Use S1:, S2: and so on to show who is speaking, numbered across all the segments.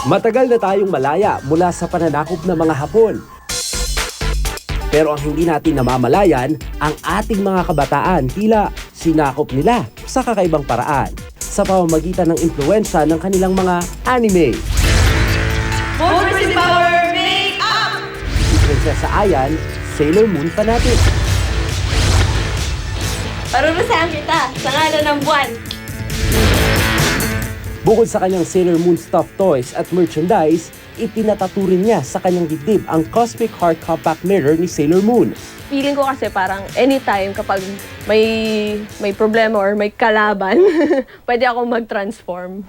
S1: Matagal na tayong malaya mula sa pananakop ng mga Hapon. Pero ang hindi natin namamalayan, ang ating mga kabataan tila sinakop nila sa kakaibang paraan sa pamamagitan ng impluwensya ng kanilang mga anime.
S2: Focus Power Make-up!
S1: Si Prinsesa Ayan, Sailor Moon fanatic.
S2: Parurusahan kita sa ngalan ng buwan.
S1: Bukod sa kanyang Sailor Moon stuffed toys at merchandise, itinataturin niya sa kanyang dibdib ang Cosmic Heart Compact Mirror ni Sailor Moon.
S3: Feeling ko kasi parang anytime kapag may problema or may kalaban, pwede ako mag-transform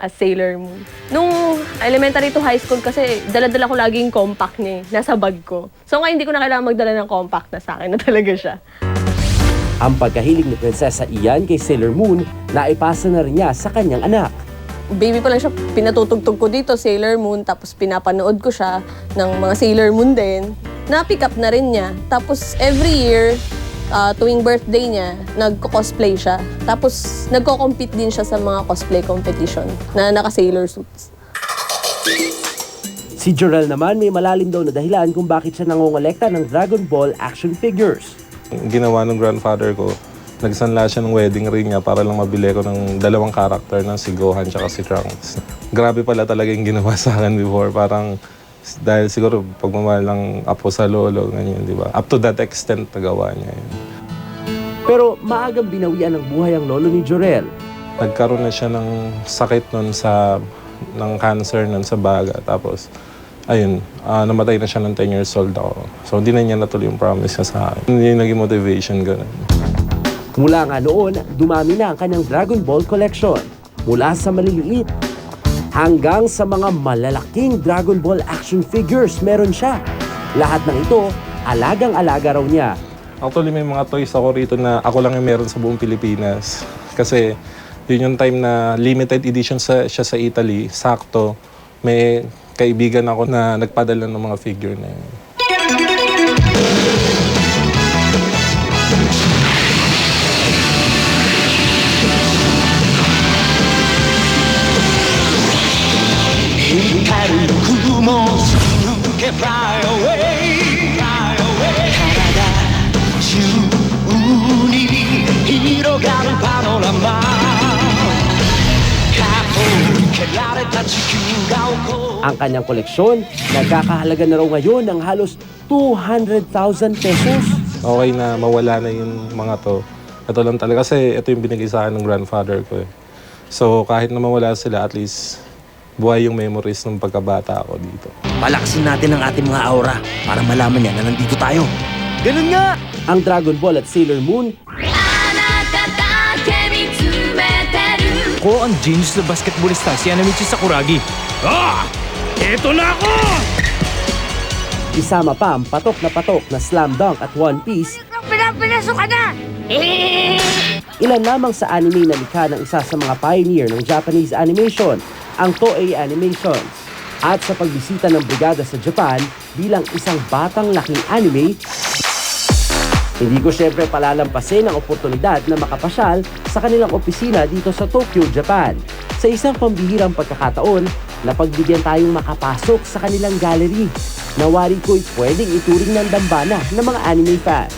S3: as Sailor Moon. Nung elementary to high school kasi, dala-dala ko laging compact niya, nasa bag ko. So ngayon hindi ko na kailangan magdala ng compact, na sa akin na talaga siya.
S1: Ang pagkahilig ni Prinsesa Ian kay Sailor Moon, naipasa na rin niya sa kanyang anak.
S3: Baby pa lang siya, pinatutugtog ko dito, Sailor Moon, tapos pinapanood ko siya ng mga Sailor Moon din. Na-pick up na rin niya. Tapos every year, tuwing birthday niya, nagko-cosplay siya. Tapos nagko-compete din siya sa mga cosplay competition na naka-sailor suits.
S1: Si Jorel naman may malalim daw na dahilan kung bakit siya nangongolekta ng Dragon Ball action figures.
S4: Ginawa ng grandfather ko, nagsanla siya ng wedding ring niya para lang mabili ko ng dalawang karakter na si Gohan at si Trunks. Grabe pala talaga yung ginawa sa akin before. Parang dahil siguro pagmamahal ng apo sa lolo, ganyan, di ba? Up to that extent nagawa niya yun.
S1: Pero maagang binawian ng buhay ang lolo ni Jorel.
S4: Nagkaroon na siya ng sakit nun ng cancer nun sa baga. Tapos, ayun, namatay na siya ng 10 years old ako. So, hindi na niya natuloy yung promise niya sa akin. Hindi yung naging motivation, gano'n.
S1: Mula nga noon, dumami na ang kanyang Dragon Ball collection. Mula sa maliliit hanggang sa mga malalaking Dragon Ball action figures meron siya. Lahat ng ito, alagang-alaga raw niya.
S4: Actually, may mga toys ako rito na ako lang yung meron sa buong Pilipinas. Kasi yun yung time na limited edition siya sa Italy. Sakto, may kaibigan ako na nagpadala ng mga figure na yun.
S1: Ang kanyang koleksyon, nagkakahalaga na raw ngayon ng halos 200,000 pesos.
S4: Okay na mawala na yung mga to. Ito lang talaga kasi ito yung binigay sa akin ng grandfather ko. So kahit na mawala sila, at least buhay yung memories ng pagkabata ako dito.
S5: Palakasin natin ang ating mga aura para malaman niya na nandito tayo. Ganun nga!
S1: Ang Dragon Ball at Sailor Moon,
S6: Ako ang genius na basketballista, si Anamichi Sakuragi. Eto na ako!
S1: isama pa ang patok na Slam Dunk at One Piece.
S2: Pinapinaso ka na!
S1: Ilan lamang sa anime na likha ng isa sa mga pioneer ng Japanese animation, ang Toei Animations. At sa pagbisita ng brigada sa Japan bilang isang batang laking anime, hindi ko syempre palalampasin ang oportunidad na makapasyal sa kanilang opisina dito sa Tokyo, Japan. Sa isang pambihirang pagkakataon, napagbigyan tayong makapasok sa kanilang gallery. Nawari ko'y pwedeng ituring ng dambana ng mga anime fans.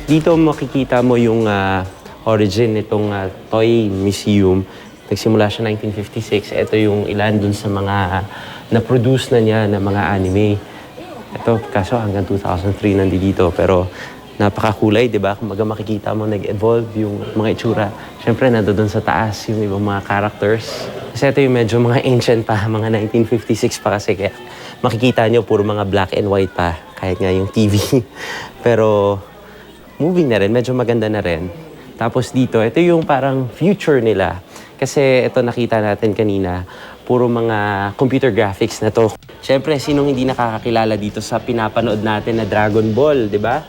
S7: Dito makikita mo yung origin nitong Toy Museum. Nagsimula siya 1956. Ito yung ilan dun sa mga na-produce na niya na mga anime. Ito, kaso hanggang 2003 nandito. Pero napakakulay, di ba? Kung makikita mo, nag-evolve yung mga itsura. Siyempre, nandoon sa taas yung ibang mga characters. Kasi ito yung medyo mga ancient pa, mga 1956 pa kasi. Kaya makikita nyo, puro mga black and white pa. Kahit nga yung TV. Pero moving na rin, medyo maganda na rin. Tapos dito, ito yung parang future nila. Kasi ito nakita natin kanina, puro mga computer graphics na to. Siyempre, sinong hindi nakakakilala dito sa pinapanood natin na Dragon Ball, di ba?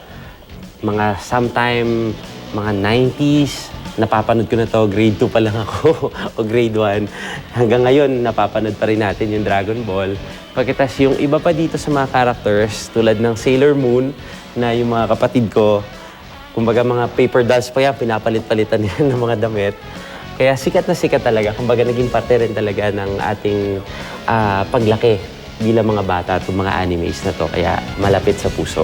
S7: Mga sometime, mga 90s, napapanood ko na to, grade 2 pa lang ako, o grade 1. Hanggang ngayon, napapanood pa rin natin yung Dragon Ball. Pagkitas yung iba pa dito sa mga characters, tulad ng Sailor Moon, na yung mga kapatid ko, kumbaga mga paper dolls pa yan, pinapalit-palitan nila ng mga damit. Kaya sikat na sikat talaga, kumbaga naging parte rin talaga ng ating paglaki bilang mga bata itong mga animes na to. Kaya malapit sa puso.